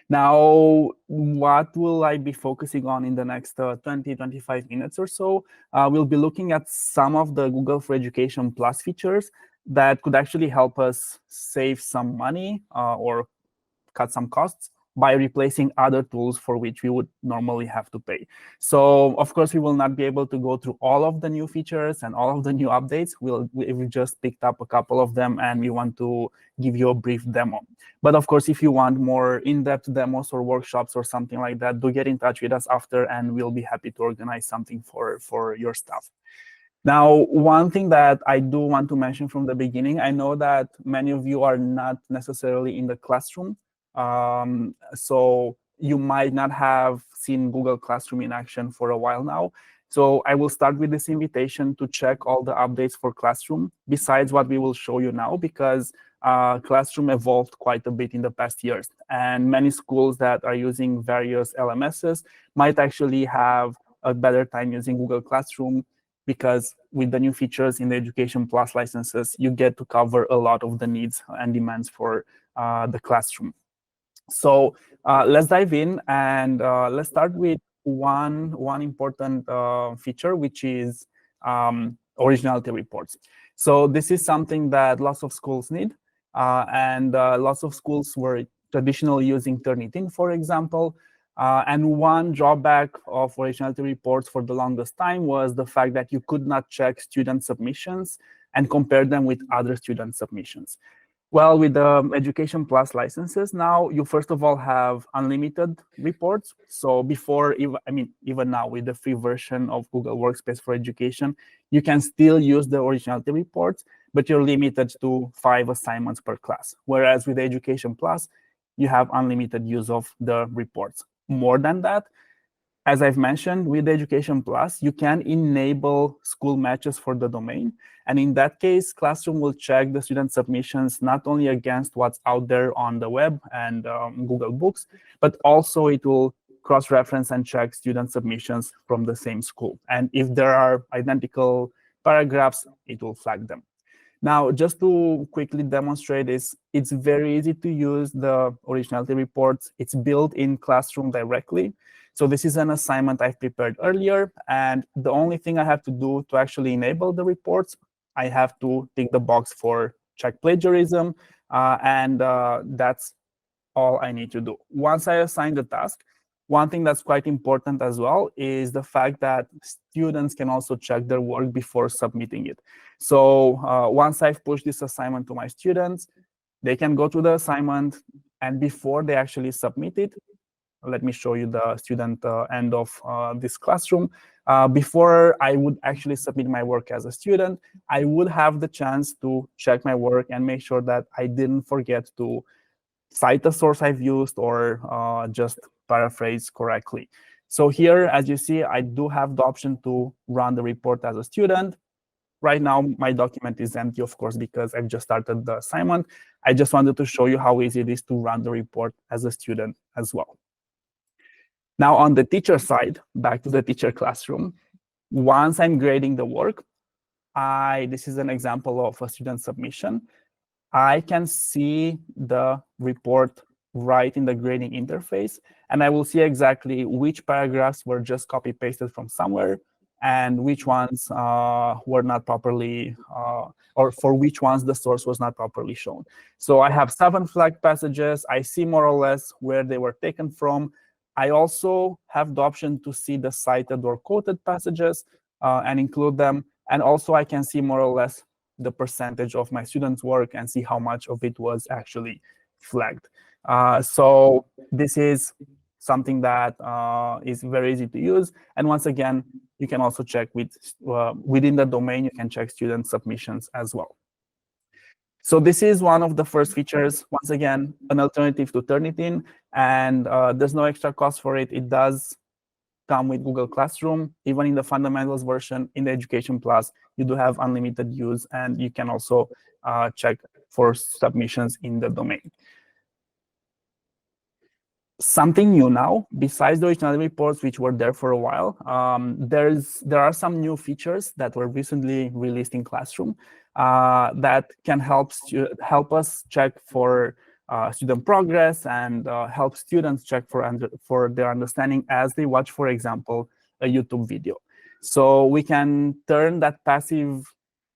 Now, what will I be focusing on in the next 20, 25 minutes or so? We'll be looking at some of the Google for Education Plus features that could actually help us save some money or cut some costs by replacing other tools for which we would normally have to pay. So, of course, we will not be able to go through all of the new features and all of the new updates. We just picked up a couple of them, and we want to give you a brief demo. But of course, if you want more in-depth demos or workshops or something like that, do get in touch with us after, and we'll be happy to organize something for your staff. Now, one thing that I do want to mention from the beginning, I know that many of you are not necessarily in the classroom. So you might not have seen Google Classroom in action for a while now. So I will start with this invitation to check all the updates for Classroom, besides what we will show you now, because Classroom evolved quite a bit in the past years. And many schools that are using various LMSs might actually have a better time using Google Classroom, because with the new features in the Education Plus licenses, you get to cover a lot of the needs and demands for the classroom. So let's dive in, and let's start with one important feature, which is Originality Reports. So this is something that lots of schools need, and lots of schools were traditionally using Turnitin, for example. And one drawback of Originality Reports for the longest time was the fact that you could not check student submissions and compare them with other student submissions. Well, with the Education Plus licenses now, you first of all have unlimited reports. So before, even now with the free version of Google Workspace for Education, you can still use the Originality Reports, but you're limited to 5 assignments per class. Whereas with Education Plus, you have unlimited use of the reports. More than that, as I've mentioned, with Education Plus, you can enable school matches for the domain. And in that case, Classroom will check the student submissions not only against what's out there on the web and Google Books, but also it will cross-reference and check student submissions from the same school. And if there are identical paragraphs, it will flag them. Now, just to quickly demonstrate this, it's very easy to use the Originality Reports. It's built in Classroom directly. So this is an assignment I've prepared earlier, and the only thing I have to do to actually enable the reports, I have to tick the box for check plagiarism, and that's all I need to do. Once I assign the task, one thing that's quite important as well is the fact that students can also check their work before submitting it. So once I've pushed this assignment to my students, they can go to the assignment, and before they actually submit it, let me show you the student end of this classroom. Before I would actually submit my work as a student, I would have the chance to check my work and make sure that I didn't forget to cite a source I've used or just paraphrase correctly. So here, as you see, I do have the option to run the report as a student. Right now, my document is empty, of course, because I've just started the assignment. I just wanted to show you how easy it is to run the report as a student as well. Now, on the teacher side, back to the teacher classroom, once I'm grading the work, this is an example of a student submission. I can see the report right in the grading interface, and I will see exactly which paragraphs were just copy-pasted from somewhere and which ones were not properly, or for which ones the source was not properly shown. So I have 7 flagged passages. I see more or less where they were taken from. I also have the option to see the cited or quoted passages and include them. And also I can see more or less the percentage of my students' work and see how much of it was actually flagged. So this is something that is very easy to use. And once again, you can also check within the domain, you can check student submissions as well. So this is one of the first features, once again, an alternative to Turnitin, and there's no extra cost for it. It does come with Google Classroom. Even in the fundamentals version, in the Education Plus, you do have unlimited use, and you can also check for submissions in the domain. Something new now, besides the Originality Reports, which were there for a while, there are some new features that were recently released in Classroom that can help us check for student progress and help students check for their understanding as they watch, for example, a YouTube video. So we can turn that passive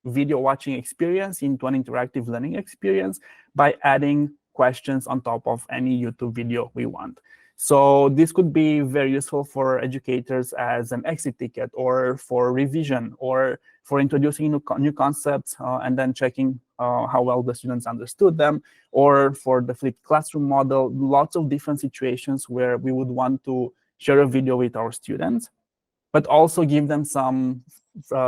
video watching experience into an interactive learning experience by adding questions on top of any YouTube video we want. So this could be very useful for educators as an exit ticket, or for revision, or for introducing new concepts and then checking how well the students understood them, or for the flipped classroom model. Lots of different situations where we would want to share a video with our students, but also give them some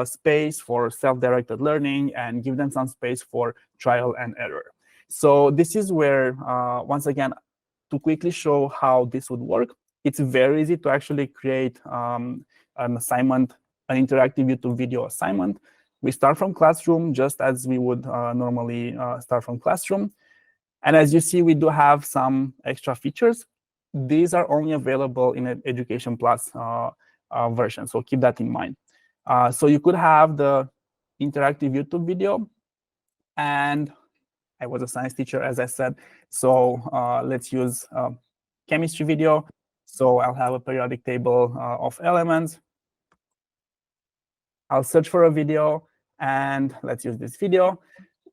space for self-directed learning and give them some space for trial and error. So this is where, once again, to quickly show how this would work, it's very easy to actually create an assignment, an interactive YouTube video assignment. We start from Classroom just as we would normally start from Classroom. And as you see, we do have some extra features. These are only available in an Education Plus version, so keep that in mind. So you could have the interactive YouTube video, and I was a science teacher, as I said, so let's use chemistry video. So I'll have a periodic table of elements. I'll search for a video, and let's use this video.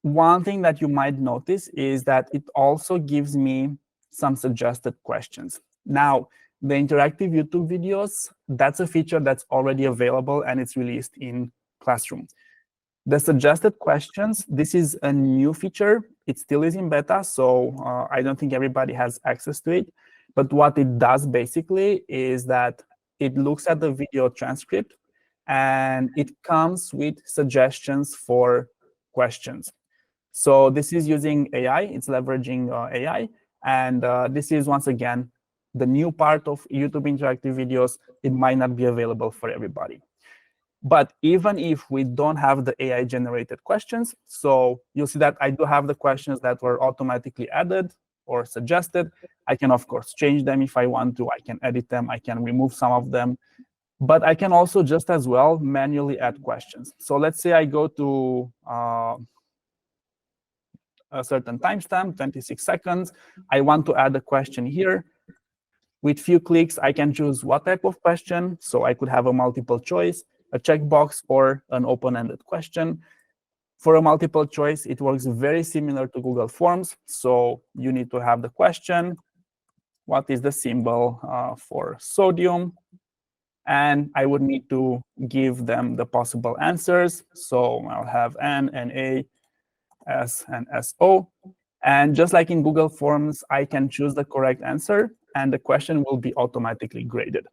One thing that you might notice is that it also gives me some suggested questions. Now, the interactive YouTube videos, that's a feature that's already available, and it's released in Classroom. The suggested questions, this is a new feature. It still is in beta, so I don't think everybody has access to it. But what it does basically is that it looks at the video transcript, and it comes with suggestions for questions. So this is using AI. It's leveraging AI. And this is, once again, the new part of YouTube interactive videos. It might not be available for everybody. But even if we don't have the AI-generated questions, so you'll see that I do have the questions that were automatically added or suggested. I can, of course, change them if I want to. I can edit them. I can remove some of them. But I can also just as well manually add questions. So let's say I go to a certain timestamp, 26 seconds. I want to add a question here. With few clicks, I can choose what type of question. So I could have a multiple choice, a checkbox, or an open-ended question. For a multiple choice, it works very similar to Google Forms. So you need to have the question. What is the symbol for sodium? And I would need to give them the possible answers. So I'll have N, Na, S, and SO. And just like in Google Forms, I can choose the correct answer, and the question will be automatically graded.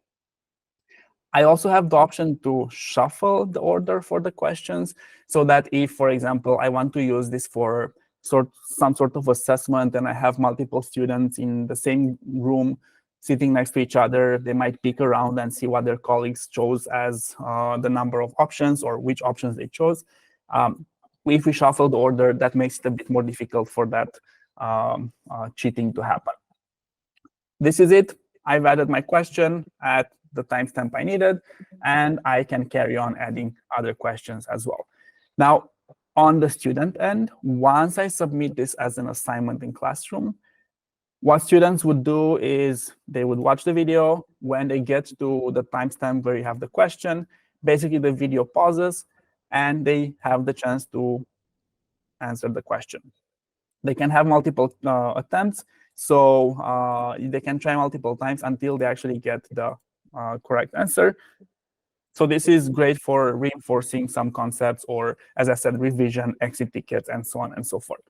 I also have the option to shuffle the order for the questions, so that if, for example, I want to use this for some sort of assessment, and I have multiple students in the same room sitting next to each other, they might peek around and see what their colleagues chose as the number of options or which options they chose. If we shuffle the order, that makes it a bit more difficult for that cheating to happen. This is it. I've added my question at the timestamp I needed, and I can carry on adding other questions as well. Now, on the student end, once I submit this as an assignment in Classroom, what students would do is they would watch the video. When they get to the timestamp where you have the question, basically the video pauses, and they have the chance to answer the question. They can have multiple attempts, so they can try multiple times until they actually get the correct answer. So this is great for reinforcing some concepts, or, as I said, revision, exit tickets, and so on and so forth.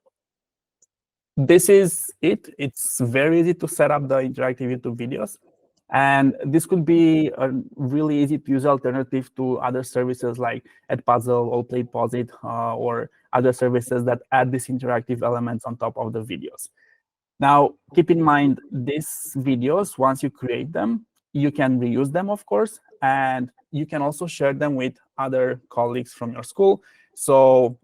This is it. It's very easy to set up the interactive YouTube videos. And this could be a really easy to use alternative to other services like Edpuzzle or PlayPosit or other services that add these interactive elements on top of the videos. Now, keep in mind, these videos, once you create them, you can reuse them, of course, and you can also share them with other colleagues from your school. So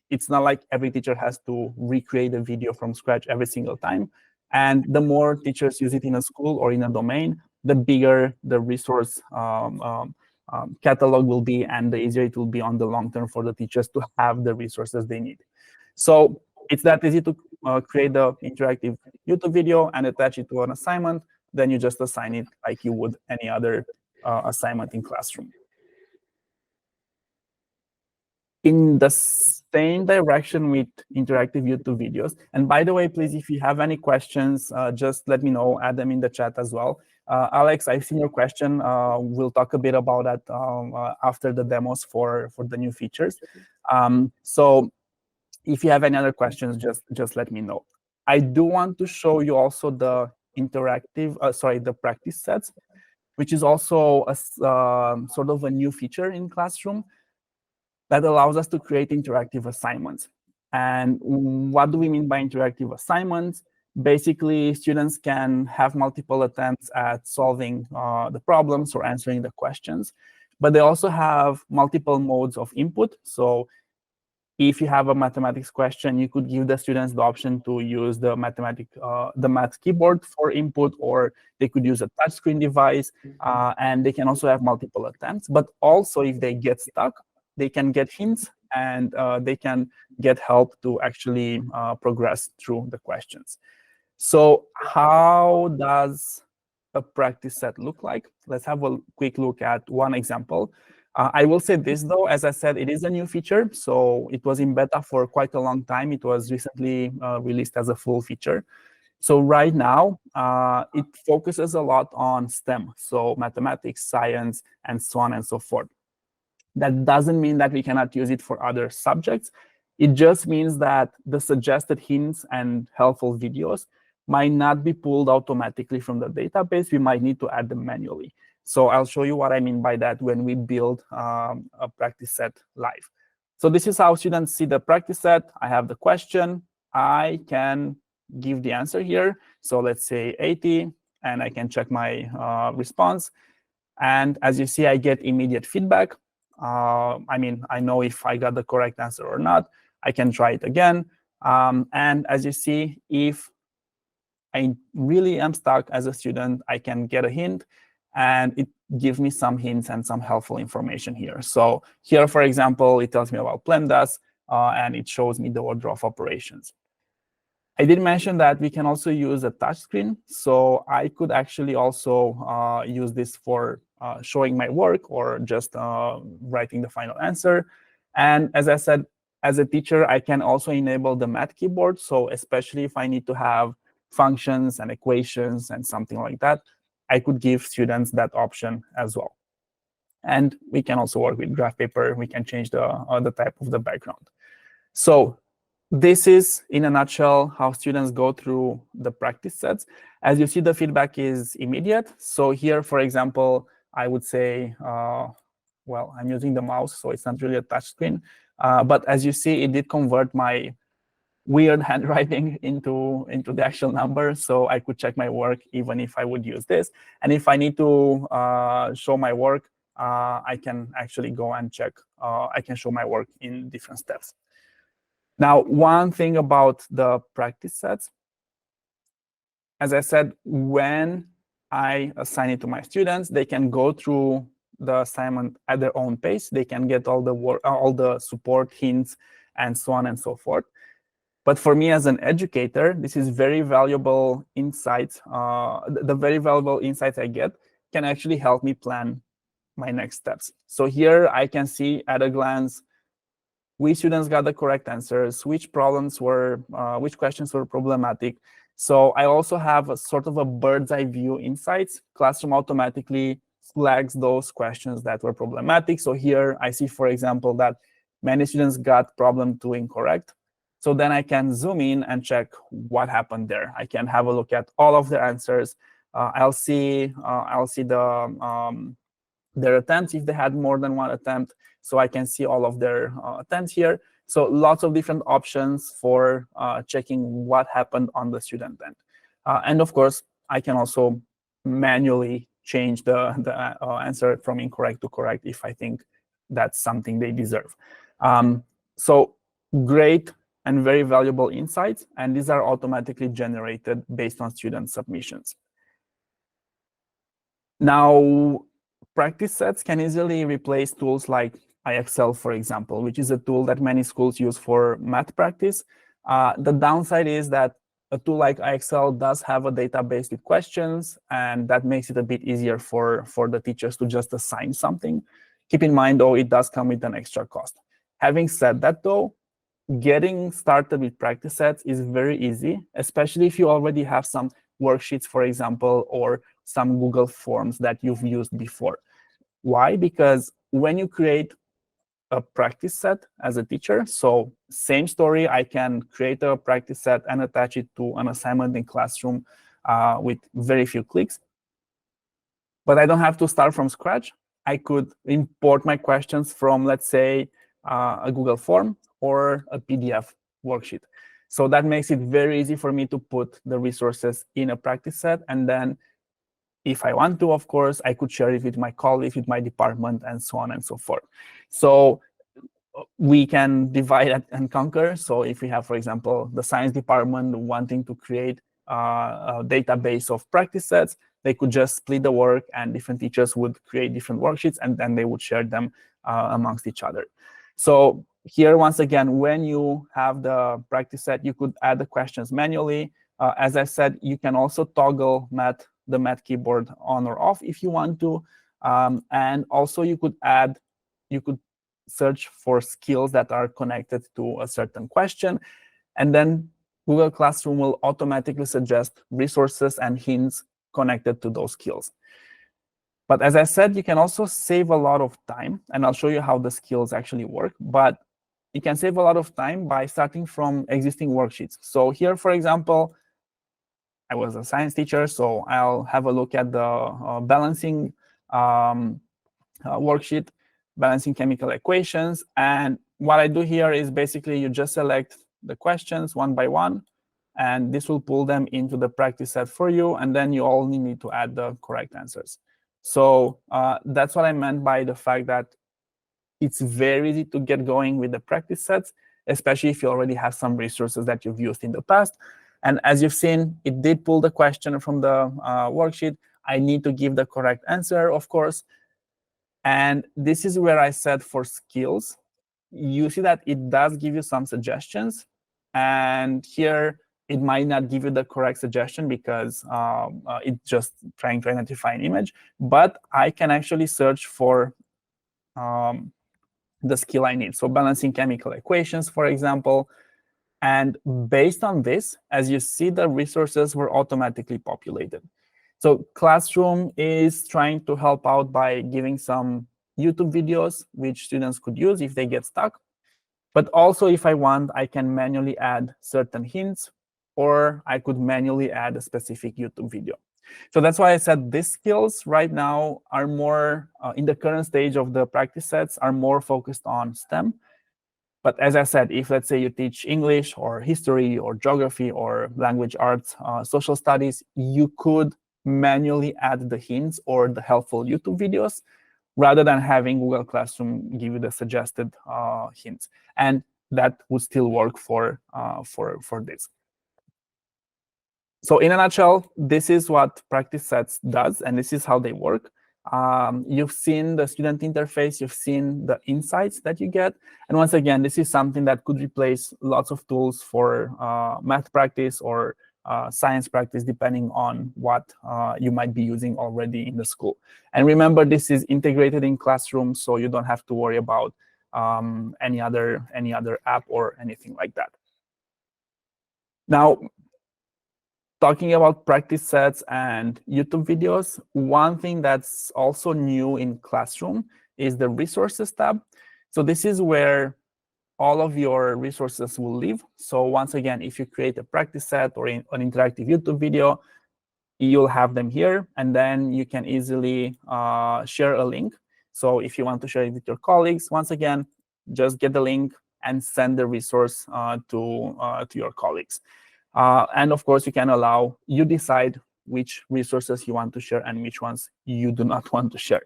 it's not like every teacher has to recreate a video from scratch every single time. And the more teachers use it in a school or in a domain, the bigger the resource catalog will be, and the easier it will be on the long term for the teachers to have the resources they need. So it's that easy to create the interactive YouTube video and attach it to an assignment. Then you just assign it like you would any other assignment in classroom. In the same direction with interactive YouTube videos. And by the way, please, if you have any questions, just let me know, add them in the chat as well. Alex, I've seen your question. We'll talk a bit about that after the demos for the new features. So if you have any other questions, just let me know. I do want to show you also the interactive, the practice sets, which is also a sort of a new feature in Classroom that allows us to create interactive assignments. And what do we mean by interactive assignments? Basically, students can have multiple attempts at solving the problems or answering the questions, but they also have multiple modes of input. So if you have a mathematics question, you could give the students the option to use the math keyboard for input, or they could use a touchscreen device, and they can also have multiple attempts. But also, if they get stuck, they can get hints, and they can get help to actually progress through the questions. So how does a practice set look like? Let's have a quick look at one example. I will say this, though, as I said, it is a new feature. So it was in beta for quite a long time. It was recently released as a full feature. So right now, it focuses a lot on STEM, so mathematics, science, and so on and so forth. That doesn't mean that we cannot use it for other subjects. It just means that the suggested hints and helpful videos might not be pulled automatically from the database. We might need to add them manually. So I'll show you what I mean by that when we build a practice set live. So this is how students see the practice set. I have the question. I can give the answer here. So let's say 80, and I can check my response. And as you see, I get immediate feedback. I mean, I know if I got the correct answer or not. I can try it again. And as you see, if I really am stuck as a student, I can get a hint, and it gives me some hints and some helpful information here. So here, for example, it tells me about PLEMDAS, and it shows me the order of operations. I did mention that we can also use a touchscreen. So I could actually also use this for showing my work or just writing the final answer. And as I said, as a teacher, I can also enable the math keyboard. So especially if I need to have functions and equations and something like that, I could give students that option as well. And we can also work with graph paper. We can change the type of the background. So this is, in a nutshell, how students go through the practice sets. As you see, the feedback is immediate. So here, for example, I would say, well, I'm using the mouse, so it's not really a touch screen. But as you see, it did convert my weird handwriting into the actual number. So I could check my work even if I would use this. And if I need to show my work, I can actually go and check. I can show my work in different steps. Now, one thing about the practice sets, as I said, when I assign it to my students, they can go through the assignment at their own pace. They can get all the work, all the support, hints, and so on and so forth. But for me as an educator, this is very valuable insights. The very valuable insights I get can actually help me plan my next steps. So here I can see at a glance which students got the correct answers, which questions were problematic. So I also have a sort of a bird's eye view insights. Classroom automatically flags those questions that were problematic. So here I see, for example, that many students got problem 2 incorrect. So then I can zoom in and check what happened there. I can have a look at all of the answers. I'll see their attempts if they had more than one attempt. So I can see all of their attempts here. So lots of different options for checking what happened on the student end. And of course, I can also manually change the answer from incorrect to correct if I think that's something they deserve. So great and very valuable insights, and these are automatically generated based on student submissions. Now, practice sets can easily replace tools like IXL, for example, which is a tool that many schools use for math practice. The downside is that a tool like IXL does have a database with questions, and that makes it a bit easier for the teachers to just assign something. Keep in mind, though, it does come with an extra cost. Having said that, though, getting started with practice sets is very easy, especially if you already have some worksheets, for example, or some Google Forms that you've used before. Why? Because when you create a practice set as a teacher, so same story, I can create a practice set and attach it to an assignment in Classroom with very few clicks. But I don't have to start from scratch. I could import my questions from, let's say, a Google form or a PDF worksheet. So that makes it very easy for me to put the resources in a practice set. And then if I want to, of course, I could share it with my colleagues, with my department, and so on and so forth. So we can divide and conquer. So if we have, for example, the science department wanting to create a database of practice sets, they could just split the work, and different teachers would create different worksheets, and then they would share them amongst each other. So here, once again, when you have the practice set, you could add the questions manually. As I said, you can also toggle the math keyboard on or off if you want to. And also you could search for skills that are connected to a certain question. And then Google Classroom will automatically suggest resources and hints connected to those skills. But as I said, you can also save a lot of time. And I'll show you how the skills actually work. But you can save a lot of time by starting from existing worksheets. So here, for example, I was a science teacher, so I'll have a look at the balancing worksheet, balancing chemical equations. And what I do here is basically you just select the questions one by one, and this will pull them into the practice set for you. And then you only need to add the correct answers. So that's what I meant by the fact that it's very easy to get going with the practice sets, especially if you already have some resources that you've used in the past. And as you've seen, it did pull the question from the worksheet. I need to give the correct answer, of course. And this is where I said for skills, you see that it does give you some suggestions. And here, it might not give you the correct suggestion because it's just trying to identify an image. But I can actually search for the skill I need. So balancing chemical equations, for example. And based on this, as you see, the resources were automatically populated. So Classroom is trying to help out by giving some YouTube videos which students could use if they get stuck. But also, if I want, I can manually add certain hints, or I could manually add a specific YouTube video. So that's why I said these skills right now are more, in the current stage of the practice sets, are more focused on STEM. But as I said, if let's say you teach English or history or geography or language arts, social studies, you could manually add the hints or the helpful YouTube videos rather than having Google Classroom give you the suggested hints. And that would still work for this. So in a nutshell, this is what practice sets does, and this is how they work. You've seen the student interface, you've seen the insights that you get. And once again, this is something that could replace lots of tools for math practice or science practice, depending on what you might be using already in the school. And remember, this is integrated in Classroom, so you don't have to worry about any other app or anything like that. Now, talking about practice sets and YouTube videos, one thing that's also new in Classroom is the Resources tab. So this is where all of your resources will live. So once again, if you create a practice set or an interactive YouTube video, you'll have them here. And then you can easily share a link. So if you want to share it with your colleagues, once again, just get the link and send the resource to your colleagues. And of course, you decide which resources you want to share and which ones you do not want to share.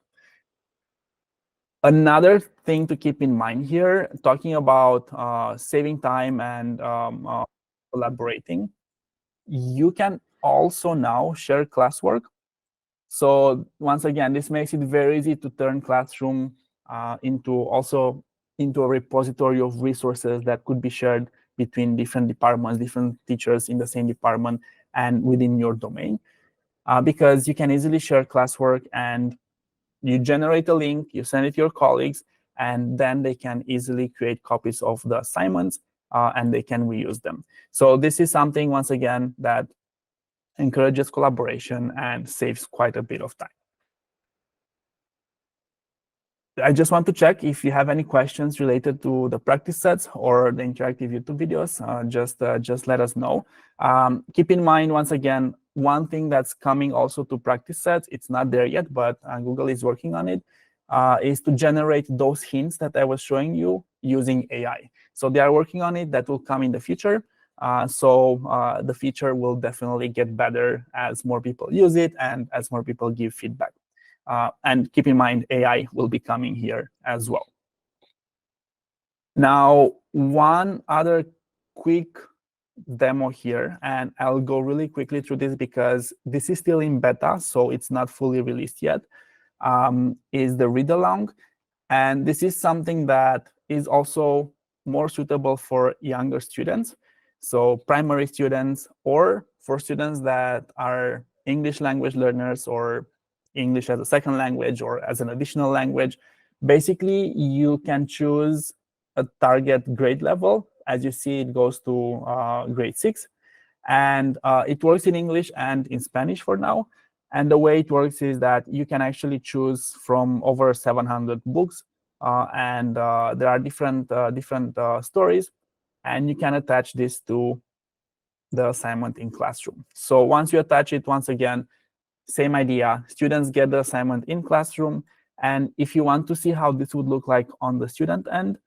Another thing to keep in mind here, talking about saving time and collaborating, you can also now share classwork. So once again, this makes it very easy to turn Classroom into a repository of resources that could be shared between different departments, different teachers in the same department and within your domain. Because you can easily share classwork, and you generate a link, you send it to your colleagues, and then they can easily create copies of the assignments, and they can reuse them. So this is something, once again, that encourages collaboration and saves quite a bit of time. I just want to check if you have any questions related to the practice sets or the interactive YouTube videos. Just let us know. Keep in mind, once again, one thing that's coming also to practice sets, it's not there yet, but Google is working on it, is to generate those hints that I was showing you using AI. So they are working on it. That will come in the future. So the feature will definitely get better as more people use it and as more people give feedback. And keep in mind, AI will be coming here as well. Now, one other quick demo here, and I'll go really quickly through this because this is still in beta, so it's not fully released yet, is the Readalong. And this is something that is also more suitable for younger students, so primary students, or for students that are English language learners or English as a second language or as an additional language. Basically, you can choose a target grade level. As you see, it goes to grade 6. And it works in English and in Spanish for now. And the way it works is that you can actually choose from over 700 books. And there are different stories. And you can attach this to the assignment in Classroom. So once you attach it, once again, same idea. Students get the assignment in Classroom. And if you want to see how this would look like on the student end,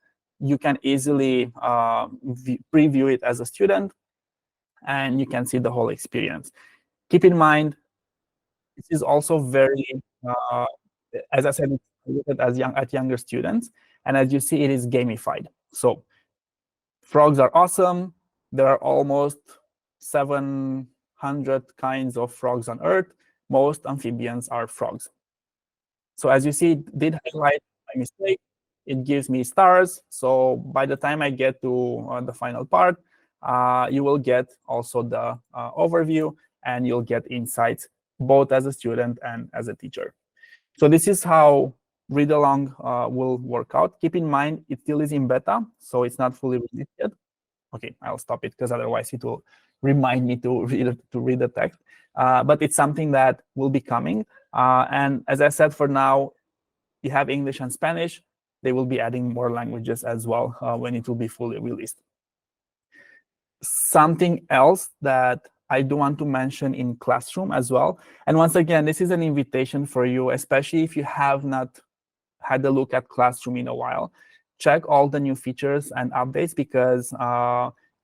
you can easily preview it as a student, and you can see the whole experience. Keep in mind, this is also very, as I said, it's at younger students. And as you see, it is gamified. So frogs are awesome. There are almost 700 kinds of frogs on Earth. Most amphibians are frogs. So as you see, it did highlight my mistake. It gives me stars. So by the time I get to the final part, you will get also the overview, and you'll get insights both as a student and as a teacher. So this is how Readalong will work out. Keep in mind, it still is in beta, so it's not fully released yet. OK, I'll stop it, because otherwise it will remind me to read the text. But it's something that will be coming. And as I said, for now, you have English and Spanish. They will be adding more languages as well when it will be fully released. Something else that I do want to mention in Classroom as well. And once again, this is an invitation for you, especially if you have not had a look at Classroom in a while. Check all the new features and updates, because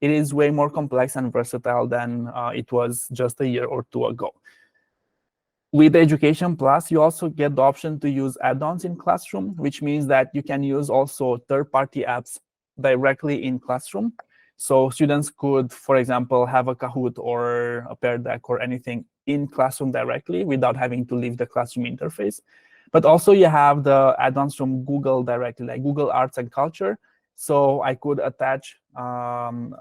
it is way more complex and versatile than it was just a year or two ago. With Education Plus, you also get the option to use add-ons in Classroom, which means that you can use also third-party apps directly in Classroom. So students could, for example, have a Kahoot or a Pear Deck or anything in Classroom directly without having to leave the Classroom interface. But also you have the add-ons from Google directly, like Google Arts and Culture. So I could attach an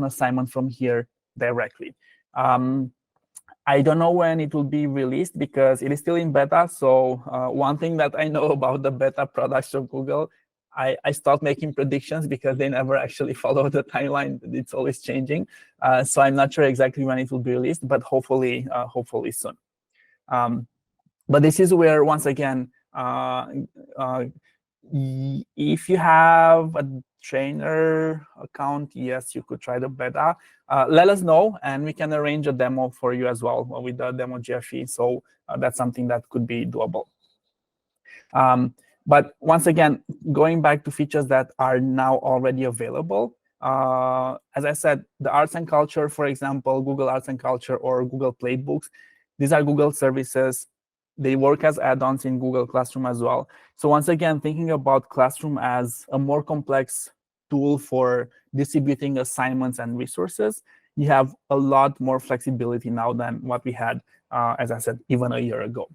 assignment from here directly. I don't know when it will be released, because it is still in beta. So one thing that I know about the beta products of Google, I stopped making predictions, because they never actually follow the timeline. It's always changing. So I'm not sure exactly when it will be released, but hopefully soon. But this is where, once again, if you have a trainer account, yes, you could try the beta. Let us know, and we can arrange a demo for you as well with the demo GFE. So that's something that could be doable. But once again, going back to features that are now already available, as I said, the arts and culture, for example, Google Arts and Culture or Google Playtbooks, these are Google services. They work as add-ons in Google Classroom as well. So once again, thinking about Classroom as a more complex tool for distributing assignments and resources, you have a lot more flexibility now than what we had, as I said, even a year ago.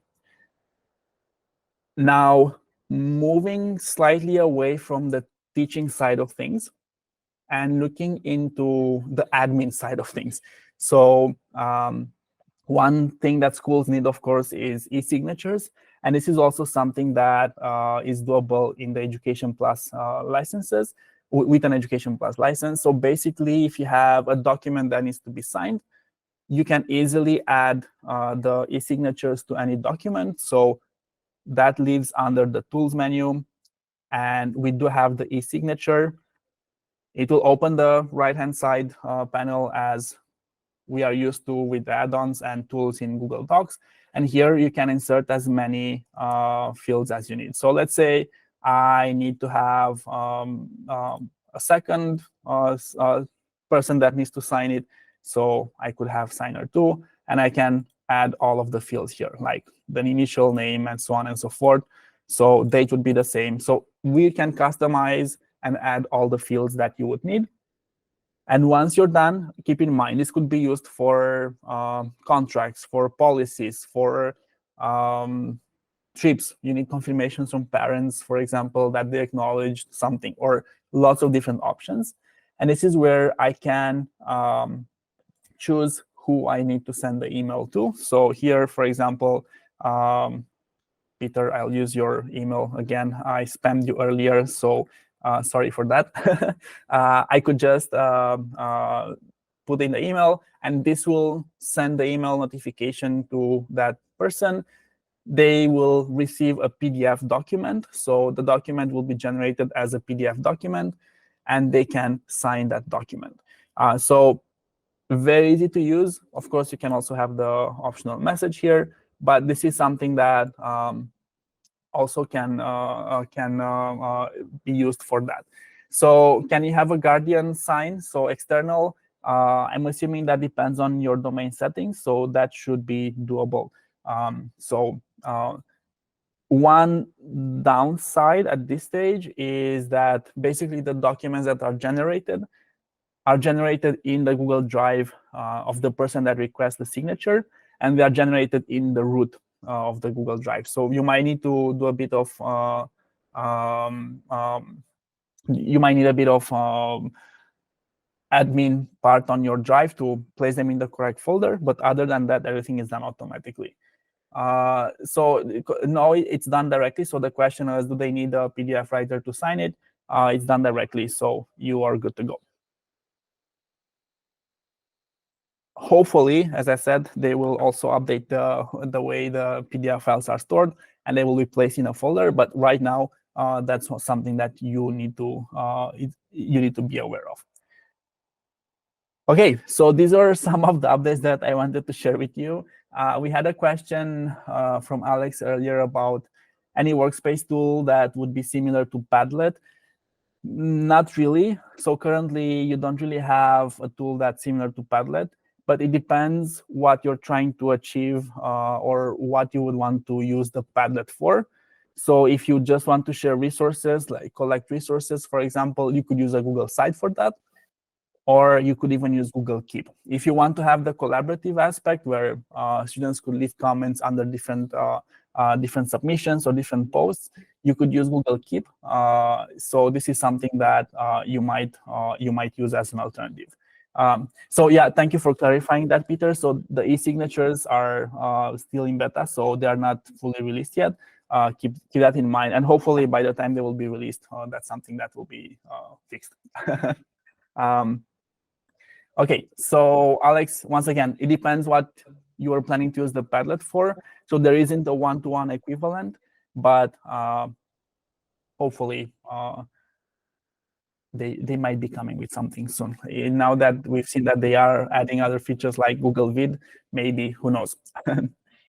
Now, moving slightly away from the teaching side of things, and looking into the admin side of things. So one thing that schools need, of course, is e-signatures. And this is also something that is doable in the Education Plus licenses with an Education Plus license. So basically, if you have a document that needs to be signed, you can easily add the e-signatures to any document. So that lives under the Tools menu. And we do have the e-signature. It will open the right-hand side panel as we are used to with add-ons and tools in Google Docs. And here you can insert as many fields as you need. So let's say I need to have a second person that needs to sign it. So I could have signer 2, and I can add all of the fields here, like the initial name and so on and so forth. So date would be the same. So we can customize and add all the fields that you would need. And once you're done, keep in mind, this could be used for contracts, for policies, for trips. You need confirmations from parents, for example, that they acknowledged something, or lots of different options. And this is where I can choose who I need to send the email to. So here, for example, Peter, I'll use your email again. I spammed you earlier, so sorry for that. I could just put in the email, and this will send the email notification to that person. They will receive a PDF document. So the document will be generated as a PDF document, and they can sign that document. So very easy to use. Of course, you can also have the optional message here, but this is something that also can be used for that. So can you have a Guardian sign? So external, I'm assuming that depends on your domain settings, so that should be doable. One downside at this stage is that basically the documents that are generated in the Google Drive of the person that requests the signature, and they are generated in the root of the Google Drive. So you might need to do a bit of admin part on your drive to place them in the correct folder, but other than that, everything is done automatically. So no, it's done directly. So the question is, do they need a PDF writer to sign it? It's done directly, so you are good to go. Hopefully, as I said, they will also update the way the PDF files are stored, and they will be placed in a folder. But right now, that's something that you need to be aware of. OK, so these are some of the updates that I wanted to share with you. We had a question from Alex earlier about any Workspace tool that would be similar to Padlet. Not really. So currently, you don't really have a tool that's similar to Padlet, but it depends what you're trying to achieve or what you would want to use the Padlet for. So if you just want to share resources, like collect resources, for example, you could use a Google site for that. Or you could even use Google Keep. If you want to have the collaborative aspect where students could leave comments under different submissions or different posts, you could use Google Keep. So this is something that you might use as an alternative. So yeah, thank you for clarifying that, Peter. So the e-signatures are still in beta, so they are not fully released yet. Keep that in mind, and hopefully by the time they will be released, that's something that will be fixed. OK, so Alex, once again, it depends what you are planning to use the Padlet for. So there isn't a one-to-one equivalent, but hopefully they might be coming with something soon. Now that we've seen that they are adding other features like Google Vid, maybe, who knows?